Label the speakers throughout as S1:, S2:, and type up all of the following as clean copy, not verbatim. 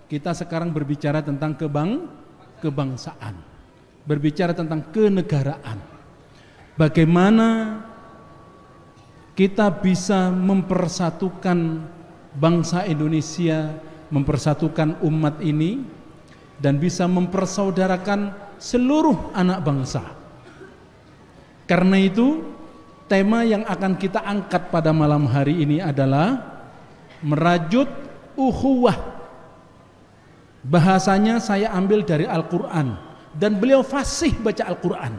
S1: Kita sekarang berbicara tentang kebangsaan, berbicara tentang kenegaraan. Bagaimana kita bisa mempersatukan bangsa Indonesia, mempersatukan umat ini, dan bisa mempersaudarakan seluruh anak bangsa. Karena itu, tema yang akan kita angkat pada malam hari ini adalah merajut ukhuwah. Bahasanya saya ambil dari Al-Quran, dan beliau fasih baca Al-Quran.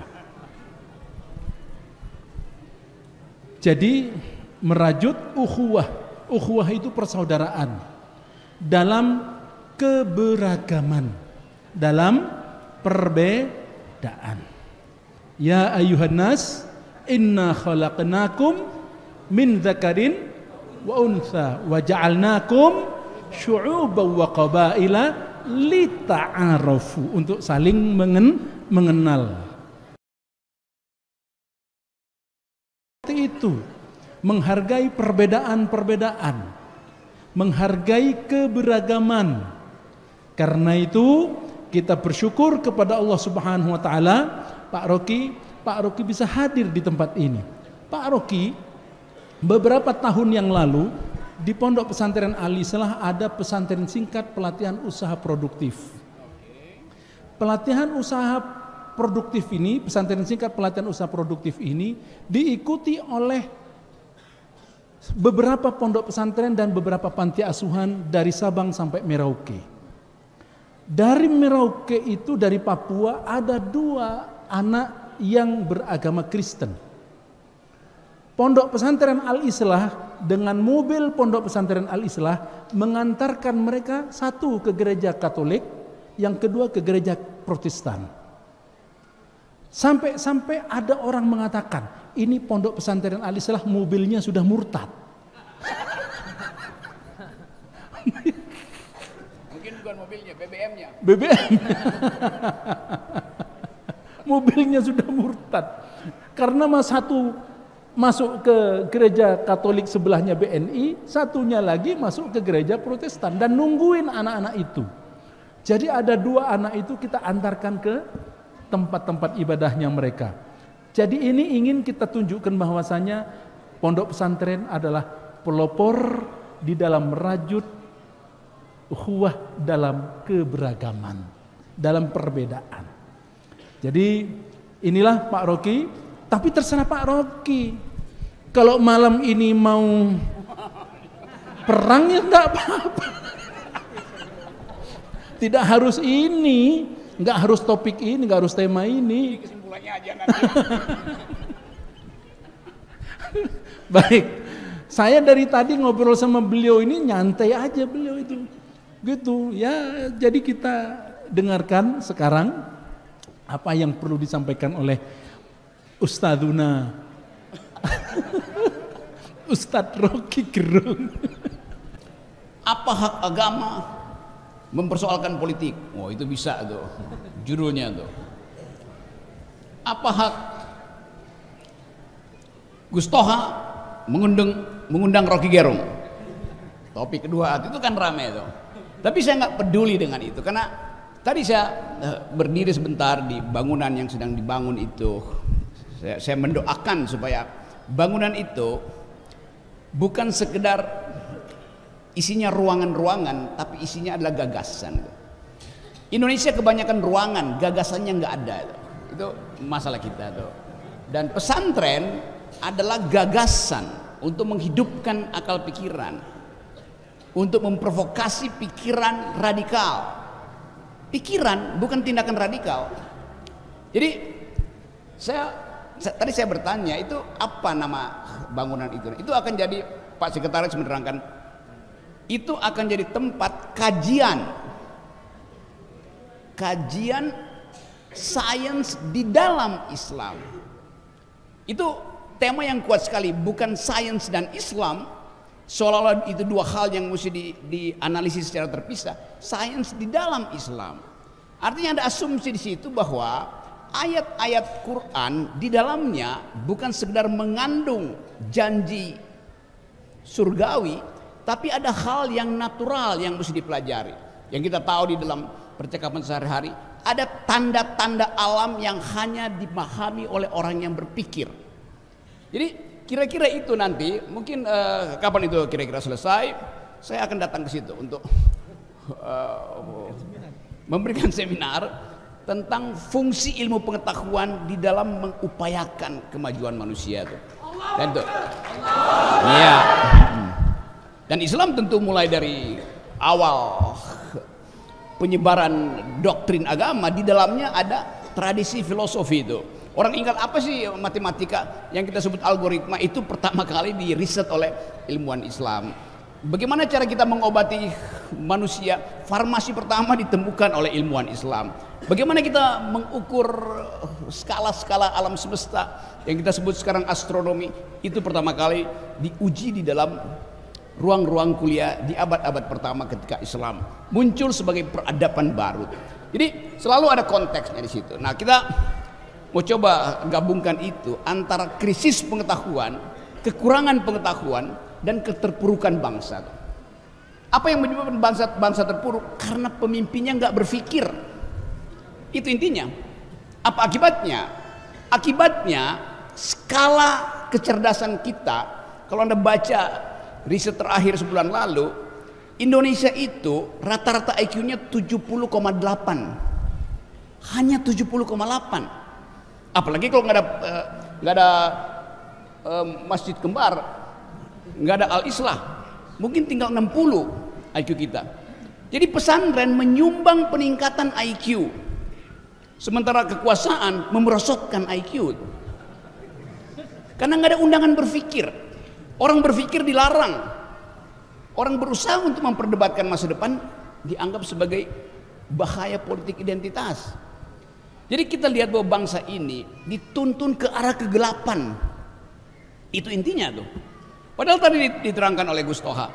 S1: Jadi merajut ukhuwah. Ukhuwah itu persaudaraan dalam keberagaman, dalam perbedaan. Ya ayuhan nas, inna khalaqnakum min dzakarin wa untha wa ja'alnakum syu'uban wa qabaila lita'arafu, untuk saling mengenal. Seperti itu, menghargai perbedaan-perbedaan, menghargai keberagaman. Karena itu kita bersyukur kepada Allah Subhanahu wa taala. Pak Rocky bisa hadir di tempat ini. Pak Rocky beberapa tahun yang lalu di Pondok Pesantren Al-Islah ada pesantren singkat pelatihan usaha produktif. Pelatihan usaha produktif ini, pesantren singkat pelatihan usaha produktif ini diikuti oleh beberapa pondok pesantren dan beberapa panti asuhan dari Sabang sampai Merauke. Dari Merauke itu, dari Papua, ada 2 anak yang beragama Kristen. Pondok Pesantren Al-Islah dengan mobil Pondok Pesantren Al-Islah mengantarkan mereka, satu ke gereja Katolik, yang kedua ke gereja Protestan. Sampai ada orang mengatakan, ini Pondok Pesantren Al-Islah mobilnya sudah murtad.
S2: Mungkin bukan mobilnya, BBM-nya.
S1: BBM. Mobilnya sudah murtad. Karena satu masuk ke gereja Katolik sebelahnya BNI, satunya lagi masuk ke gereja Protestan dan nungguin anak-anak itu. Jadi ada 2 anak itu kita antarkan ke tempat-tempat ibadahnya mereka. Jadi ini ingin kita tunjukkan bahwasanya pondok pesantren adalah pelopor di dalam merajut ukhuwah dalam keberagaman, dalam perbedaan. Jadi inilah Pak Rocky, tapi terserah Pak Rocky. Kalau malam ini mau perang ya enggak apa-apa. Tidak harus ini, enggak harus topik ini, enggak harus tema ini.
S2: Kesimpulannya aja nanti.
S1: Baik, saya dari tadi ngobrol sama beliau ini nyantai aja beliau itu, gitu ya. Jadi kita dengarkan sekarang apa yang perlu disampaikan oleh Ustadzuna Ustadz Rocky Gerung.
S2: Apa hak agama mempersoalkan politik? Oh, itu bisa tuh judulnya tuh. Apa hak Gus Toha mengundang Rocky Gerung? Topik kedua itu kan ramai tuh. Tapi saya nggak peduli dengan itu, karena tadi saya berdiri sebentar di bangunan yang sedang dibangun itu. Saya mendoakan supaya bangunan itu bukan sekedar isinya ruangan-ruangan, tapi isinya adalah gagasan. Indonesia kebanyakan ruangan, gagasannya nggak ada. Itu masalah kita tuh. Dan pesantren adalah gagasan untuk menghidupkan akal pikiran, untuk memprovokasi pikiran radikal. Pikiran bukan tindakan radikal. Jadi tadi saya bertanya, itu apa nama bangunan itu? Itu akan jadi, Pak Sekretaris menerangkan, itu akan jadi tempat kajian sains di dalam Islam. Itu tema yang kuat sekali, bukan sains dan Islam seolah-olah itu 2 hal yang mesti dianalisis secara terpisah. Sains di dalam Islam, artinya ada asumsi di situ bahwa ayat-ayat Quran di dalamnya bukan sekedar mengandung janji surgawi, tapi ada hal yang natural yang mesti dipelajari. Yang kita tahu di dalam percakapan sehari-hari, ada tanda-tanda alam yang hanya dipahami oleh orang yang berpikir. Jadi kira-kira itu nanti mungkin kapan itu kira-kira selesai, saya akan datang ke situ untuk memberikan seminar tentang fungsi ilmu pengetahuan di dalam mengupayakan kemajuan manusia itu. Dan itu, ya. Dan Islam tentu mulai dari awal penyebaran doktrin agama, di dalamnya ada tradisi filosofi itu. Orang ingat apa sih matematika yang kita sebut algoritma, itu pertama kali diriset oleh ilmuwan Islam. Bagaimana cara kita mengobati manusia, farmasi pertama ditemukan oleh ilmuwan Islam. Bagaimana kita mengukur skala-skala alam semesta yang kita sebut sekarang astronomi, itu pertama kali diuji di dalam ruang-ruang kuliah di abad-abad pertama ketika Islam muncul sebagai peradaban baru. Jadi selalu ada konteksnya di situ. Nah, kita mau coba gabungkan itu antara krisis pengetahuan, kekurangan pengetahuan, dan keterpurukan bangsa. Apa yang menyebabkan bangsa terpuruk? Karena pemimpinnya nggak berpikir. Itu intinya. Apa akibatnya? Akibatnya skala kecerdasan kita, kalau Anda baca riset terakhir sebulan lalu, Indonesia itu rata-rata IQ-nya 70,8. Hanya 70,8. Apalagi kalau nggak ada masjid kembar, nggak ada Al-Islah, mungkin tinggal 60 IQ kita. Jadi pesantren menyumbang peningkatan IQ, sementara kekuasaan memerosotkan IQ. Karena nggak ada undangan berpikir, orang berpikir dilarang, orang berusaha untuk memperdebatkan masa depan dianggap sebagai bahaya politik identitas. Jadi kita lihat bahwa bangsa ini dituntun ke arah kegelapan. Itu intinya tuh. Padahal tadi diterangkan oleh Gus Toha,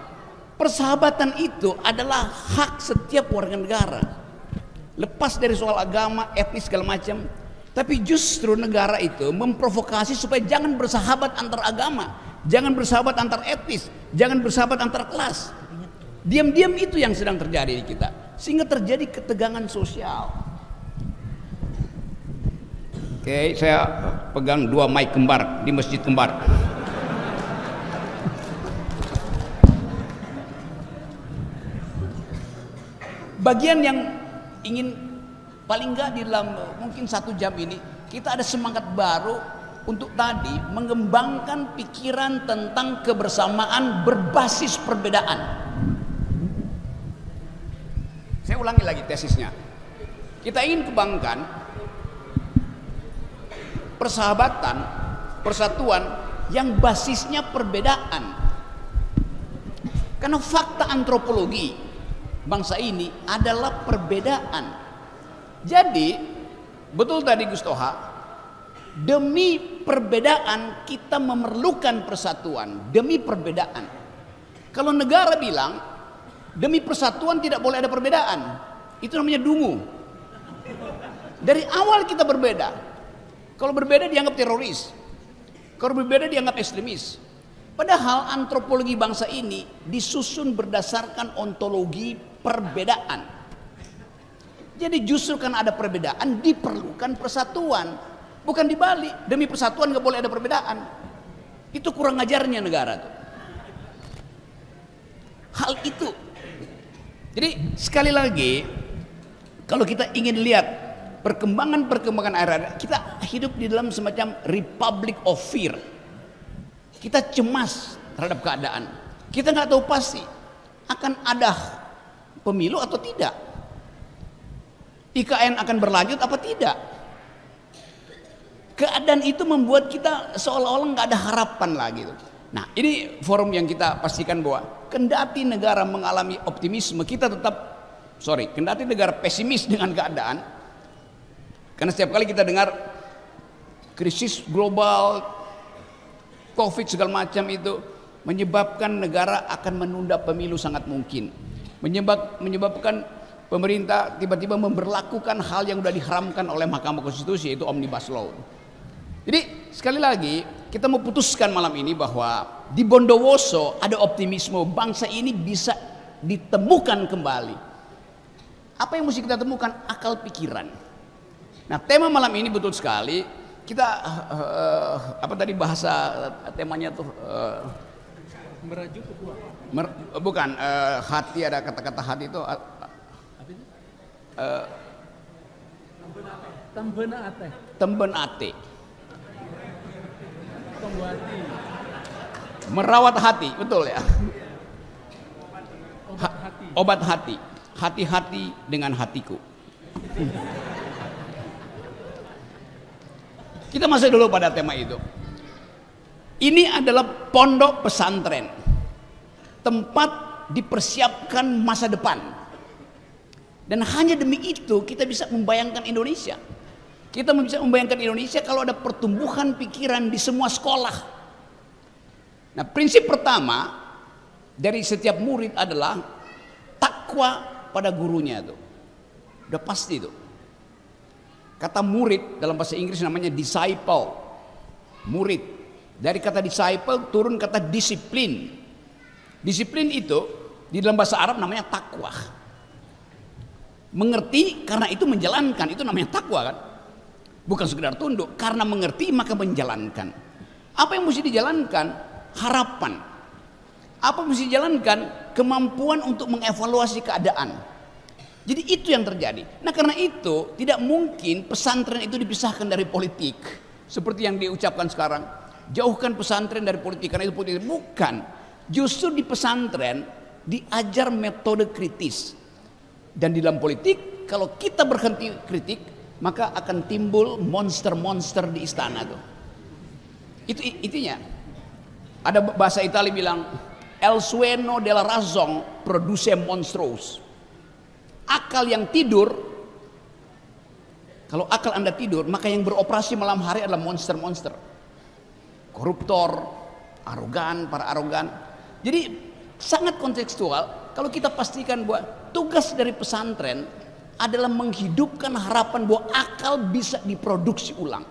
S2: persahabatan itu adalah hak setiap warga negara, lepas dari soal agama, etnis segala macam. Tapi justru negara itu memprovokasi supaya jangan bersahabat antar agama, jangan bersahabat antar etnis, jangan bersahabat antar kelas. Diam-diam itu yang sedang terjadi di kita, sehingga terjadi ketegangan sosial. Oke, saya pegang 2 mic kembar di masjid kembar. Bagian yang ingin paling enggak di dalam mungkin 1 jam ini kita ada semangat baru untuk tadi mengembangkan pikiran tentang kebersamaan berbasis perbedaan. Saya ulangi lagi tesisnya. Kita ingin kembangkan persahabatan, persatuan yang basisnya perbedaan. Karena fakta antropologi bangsa ini adalah perbedaan. Jadi betul tadi Gus Toha, demi perbedaan kita memerlukan persatuan. Demi perbedaan. Kalau negara bilang demi persatuan tidak boleh ada perbedaan, itu namanya dungu. Dari awal kita berbeda. Kalau berbeda dianggap teroris, kalau berbeda dianggap ekstremis. Padahal antropologi bangsa ini disusun berdasarkan ontologi perbedaan. Jadi justru karena ada perbedaan diperlukan persatuan, bukan dibalik. Demi persatuan nggak boleh ada perbedaan. Itu kurang ajarnya negara tuh. Hal itu. Jadi sekali lagi, kalau kita ingin lihat perkembangan akhir-akhir, kita hidup di dalam semacam republic of fear. Kita cemas terhadap keadaan. Kita nggak tahu pasti akan ada pemilu atau tidak. IKN akan berlanjut apa tidak. Keadaan itu membuat kita seolah-olah nggak ada harapan lagi. Nah, ini forum yang kita pastikan bahwa kendati negara mengalami optimisme, kita tetap kendati negara pesimis dengan keadaan. Karena setiap kali kita dengar krisis global, COVID segala macam itu menyebabkan negara akan menunda pemilu sangat mungkin. Menyebabkan pemerintah tiba-tiba memberlakukan hal yang sudah diharamkan oleh Mahkamah Konstitusi, yaitu Omnibus Law. Jadi sekali lagi kita mau putuskan malam ini bahwa di Bondowoso ada optimisme bangsa ini bisa ditemukan kembali. Apa yang mesti kita temukan? Akal pikiran. Nah, tema malam ini betul sekali. Kita apa tadi bahasa temanya tuh?
S1: Merajuk ke buah.
S2: Bukan hati, ada kata-kata hati itu.
S1: Temben ate.
S2: Temben ate.
S1: Tunggu hati.
S2: Merawat hati, betul ya.
S1: Obat hati.
S2: Obat hati. Hati-hati dengan hatiku. Kita masuk dulu pada tema itu. Ini adalah pondok pesantren, tempat dipersiapkan masa depan. Dan hanya demi itu kita bisa membayangkan Indonesia. Kita bisa membayangkan Indonesia kalau ada pertumbuhan pikiran di semua sekolah. Nah, prinsip pertama dari setiap murid adalah takwa pada gurunya itu. Udah pasti itu. Kata murid dalam bahasa Inggris namanya disciple. Murid. Dari kata disciple turun kata disiplin. Disiplin itu di dalam bahasa Arab namanya takwa. Mengerti karena itu menjalankan, itu namanya takwa kan. Bukan sekedar tunduk, karena mengerti maka menjalankan. Apa yang mesti dijalankan? Harapan. Apa yang mesti dijalankan? Kemampuan untuk mengevaluasi keadaan. Jadi itu yang terjadi. Nah, karena itu tidak mungkin pesantren itu dipisahkan dari politik. Seperti yang diucapkan sekarang. Jauhkan pesantren dari politik karena itu politik. Bukan. Justru di pesantren diajar metode kritis. Dan di dalam politik kalau kita berhenti kritik maka akan timbul monster-monster di istana tuh. Itu intinya. Ada bahasa Italia bilang el sueño della razón produce monstruos. Akal yang tidur, kalau akal Anda tidur maka yang beroperasi malam hari adalah monster-monster. Koruptor, arogan, para arogan. Jadi sangat kontekstual kalau kita pastikan bahwa tugas dari pesantren adalah menghidupkan harapan bahwa akal bisa diproduksi ulang.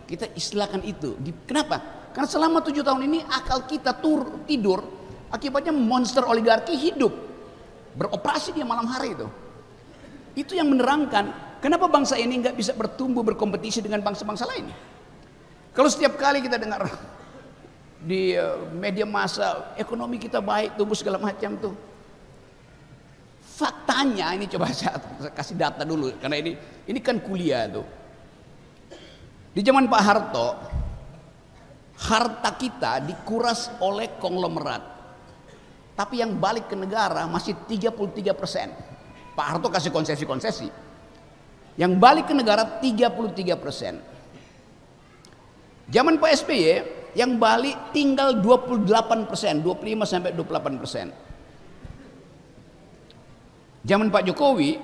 S2: Kita istilahkan itu. Kenapa? Karena selama 7 tahun ini akal kita tidur, akibatnya monster oligarki hidup, beroperasi dia malam hari itu. Itu yang menerangkan kenapa bangsa ini nggak bisa bertumbuh berkompetisi dengan bangsa-bangsa lain. Kalau setiap kali kita dengar di media massa ekonomi kita baik, tumbuh segala macam tuh. Faktanya ini coba saya kasih data dulu karena ini kan kuliah tuh. Di zaman Pak Harto, harta kita dikuras oleh konglomerat. Tapi yang balik ke negara masih 33%. Pak Harto kasih konsesi-konsesi. Yang balik ke negara 33%. Zaman Pak SBY yang balik tinggal 28%, 25 sampai 28%. Zaman Pak Jokowi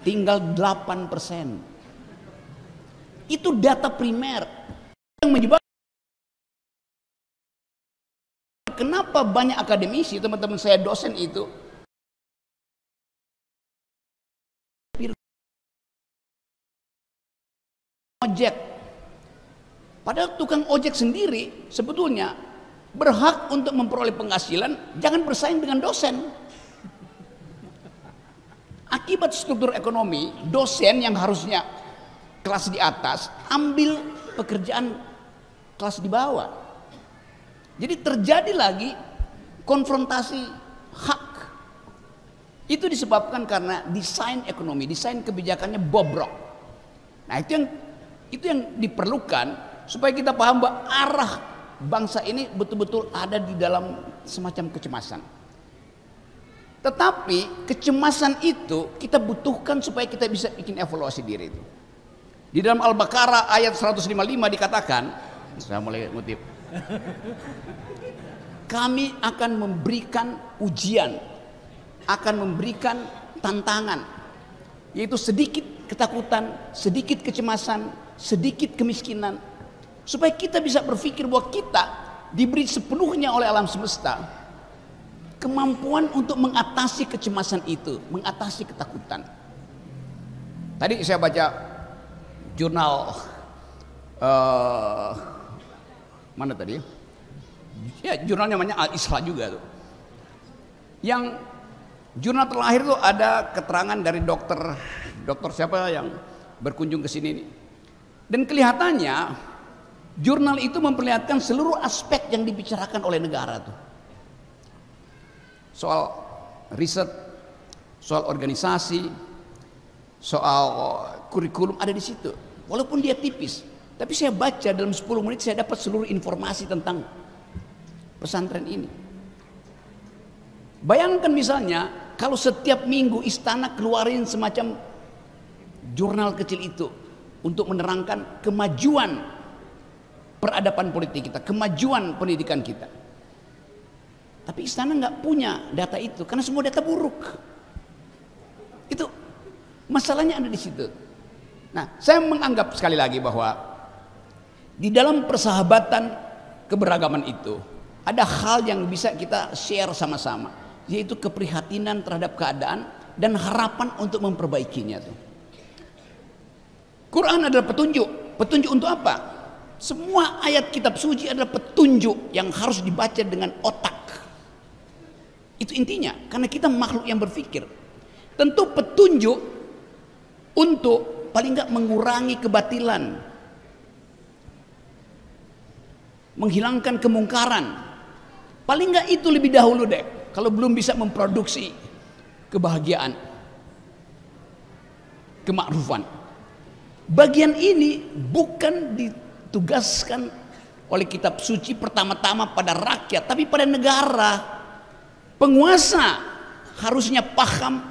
S2: tinggal 8%. Itu data primer yang menyebabkan kenapa banyak akademisi, teman-teman saya dosen itu ojek. Padahal tukang ojek sendiri sebetulnya berhak untuk memperoleh penghasilan, jangan bersaing dengan dosen. Akibat struktur ekonomi, dosen yang harusnya kelas di atas ambil pekerjaan kelas di bawah. Jadi terjadi lagi konfrontasi hak. Itu disebabkan karena desain ekonomi, desain kebijakannya bobrok. Nah, itu yang diperlukan supaya kita paham bahwa arah bangsa ini betul-betul ada di dalam semacam kecemasan. Tetapi kecemasan itu kita butuhkan supaya kita bisa bikin evaluasi diri itu. Di dalam Al-Baqarah ayat 155 dikatakan, saya mulai ngutip. Kami akan memberikan ujian, akan memberikan tantangan, yaitu sedikit ketakutan, sedikit kecemasan, sedikit kemiskinan, supaya kita bisa berpikir bahwa kita diberi sepenuhnya oleh alam semesta kemampuan untuk mengatasi kecemasan itu, mengatasi ketakutan. Tadi saya baca jurnal mana tadi? Ya, jurnal namanya Al-Isra juga tuh. Yang Jurnal terakhir itu ada keterangan dari dokter siapa yang berkunjung ke sini ini. Dan kelihatannya jurnal itu memperlihatkan seluruh aspek yang dibicarakan oleh negara tuh. Soal riset, soal organisasi, soal kurikulum ada di situ. Walaupun dia tipis, tapi saya baca dalam 10 menit saya dapat seluruh informasi tentang pesantren ini. Bayangkan misalnya kalau setiap minggu istana keluarin semacam jurnal kecil itu untuk menerangkan kemajuan peradaban politik kita, kemajuan pendidikan kita. Tapi istana nggak punya data itu karena semua data buruk. Itu masalahnya ada di situ. Nah, saya menganggap sekali lagi bahwa di dalam persahabatan keberagaman itu ada hal yang bisa kita share sama-sama, yaitu keprihatinan terhadap keadaan dan harapan untuk memperbaikinya tuh. Quran adalah petunjuk. Petunjuk untuk apa? Semua ayat kitab suci adalah petunjuk yang harus dibaca dengan otak. Itu intinya, karena kita makhluk yang berpikir. Tentu petunjuk untuk paling nggak mengurangi kebatilan, menghilangkan kemungkaran. Paling nggak itu lebih dahulu deh. Kalau belum bisa memproduksi kebahagiaan, kemakrufan. Bagian ini bukan ditugaskan oleh kitab suci pertama-tama pada rakyat, tapi pada negara. Penguasa harusnya paham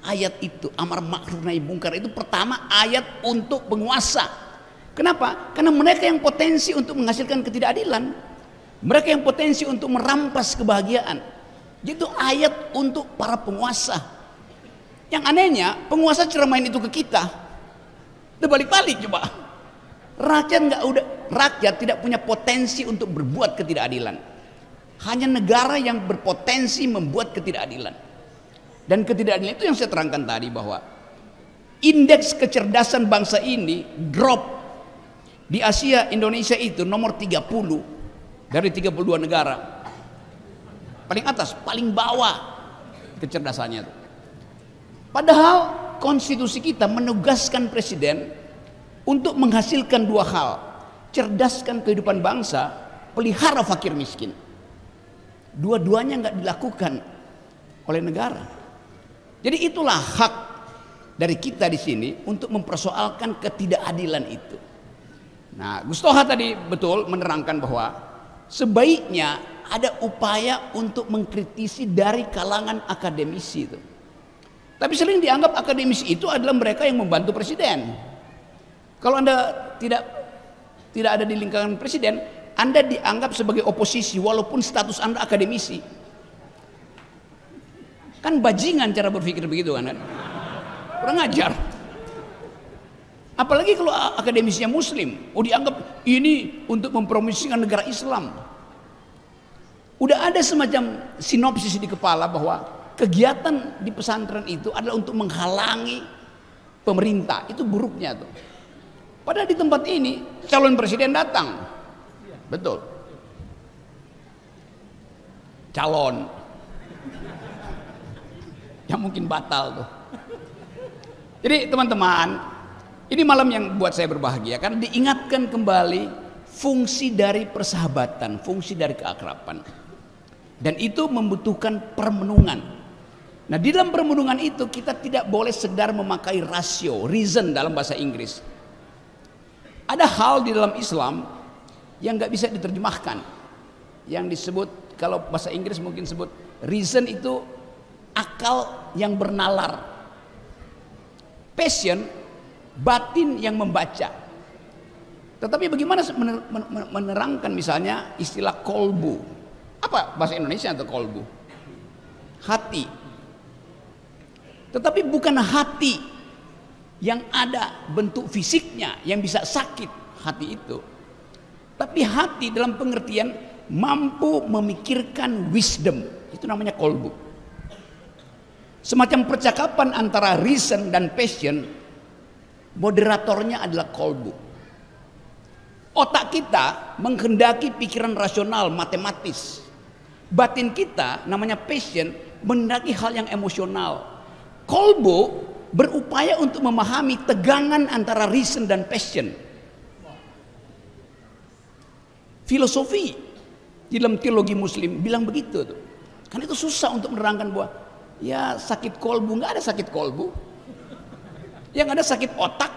S2: ayat itu, amar ma'ruf nahi mungkar itu pertama ayat untuk penguasa. Kenapa? Karena mereka yang potensi untuk menghasilkan ketidakadilan, mereka yang potensi untuk merampas kebahagiaan. Itu ayat untuk para penguasa. Yang anehnya penguasa ceramain itu ke kita, terbalik-balik coba. Rakyat tidak punya potensi untuk berbuat ketidakadilan. Hanya negara yang berpotensi membuat ketidakadilan. Dan ketidakadilan itu yang saya terangkan tadi, bahwa indeks kecerdasan bangsa ini drop di Asia. Indonesia itu nomor 30 dari 32 negara, paling atas, paling bawah kecerdasannya. Padahal konstitusi kita menugaskan presiden untuk menghasilkan dua hal: cerdaskan kehidupan bangsa, pelihara fakir miskin. Dua-duanya nggak dilakukan oleh negara. Jadi itulah hak dari kita di sini untuk mempersoalkan ketidakadilan itu. Nah, Gus Toha tadi betul menerangkan bahwa sebaiknya ada upaya untuk mengkritisi dari kalangan akademisi itu. Tapi sering dianggap akademisi itu adalah mereka yang membantu presiden. Kalau Anda tidak ada di lingkaran presiden, Anda dianggap sebagai oposisi walaupun status Anda akademisi. Kan bajingan cara berpikir begitu kan? Kurang ajar. Apalagi kalau akademisinya muslim, dianggap ini untuk mempromosikan negara Islam. Udah ada semacam sinopsis di kepala bahwa kegiatan di pesantren itu adalah untuk menghalangi pemerintah. Itu buruknya tuh. Padahal di tempat ini calon presiden datang. Betul. Calon yang mungkin batal tuh. Jadi teman-teman, ini malam yang buat saya berbahagia karena diingatkan kembali fungsi dari persahabatan, fungsi dari keakraban. Dan itu membutuhkan permenungan. Nah, di dalam permenungan itu kita tidak boleh sekedar memakai rasio, reason dalam bahasa Inggris. Ada hal di dalam Islam yang nggak bisa diterjemahkan, yang disebut, kalau bahasa Inggris mungkin sebut reason, itu akal yang bernalar, passion, batin yang membaca. Tetapi bagaimana menerangkan misalnya istilah kolbu? Apa bahasa Indonesia untuk kolbu? Hati. Tetapi bukan hati yang ada bentuk fisiknya yang bisa sakit hati itu. Tapi hati dalam pengertian mampu memikirkan wisdom, itu namanya kolbu. Semacam percakapan antara reason dan passion, moderatornya adalah kolbu. Otak kita menghendaki pikiran rasional, matematis. Batin kita namanya passion mendaki hal yang emosional. Kolbu berupaya untuk memahami tegangan antara reason dan passion. Filosofi di dalam teologi muslim bilang begitu tuh. Kan itu susah untuk menerangkan bahwa ya sakit kolbu, nggak ada sakit kolbu. Yang ada sakit otak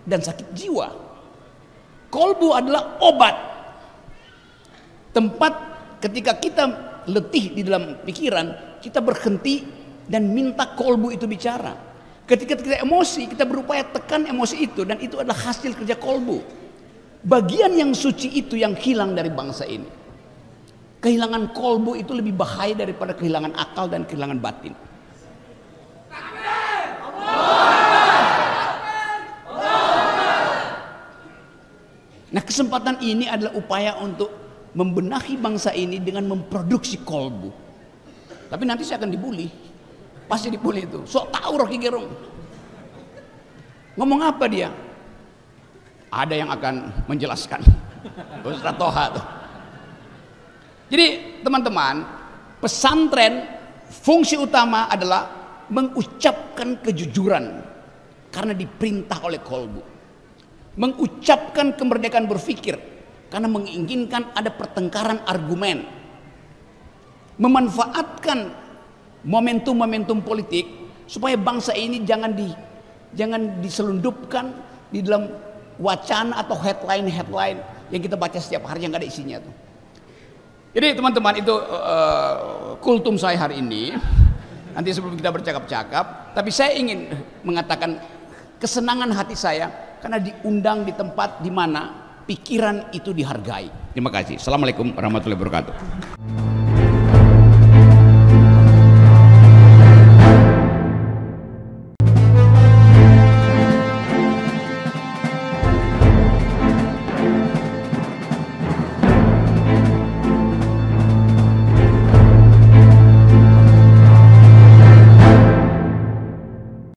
S2: dan sakit jiwa. Kolbu adalah obat. Tempat ketika kita letih di dalam pikiran, kita berhenti dan minta kolbu itu bicara. Ketika kita emosi, kita berupaya tekan emosi itu, dan itu adalah hasil kerja kolbu. Bagian yang suci itu yang hilang dari bangsa ini. Kehilangan kolbu itu lebih bahaya daripada kehilangan akal dan kehilangan batin. Nah, kesempatan ini adalah upaya untuk membenahi bangsa ini dengan memproduksi kolbu. Tapi nanti saya akan dibully. Pasti dibully itu. Sok tahu Rocky Gerung. Ngomong apa dia? Ada yang akan menjelaskan. Ustaz Toha tuh. Jadi teman-teman, pesantren fungsi utama adalah mengucapkan kejujuran karena diperintah oleh kolbu. Mengucapkan kemerdekaan berpikir karena menginginkan ada pertengkaran argumen. Memanfaatkan momentum-momentum politik supaya bangsa ini jangan diselundupkan di dalam wacana atau headline yang kita baca setiap hari yang gak ada isinya tuh. Jadi teman-teman, itu kultum saya hari ini. Nanti sebelum kita bercakap-cakap, tapi saya ingin mengatakan kesenangan hati saya karena diundang di tempat di mana pikiran itu dihargai. Terima kasih. Assalamualaikum warahmatullahi wabarakatuh.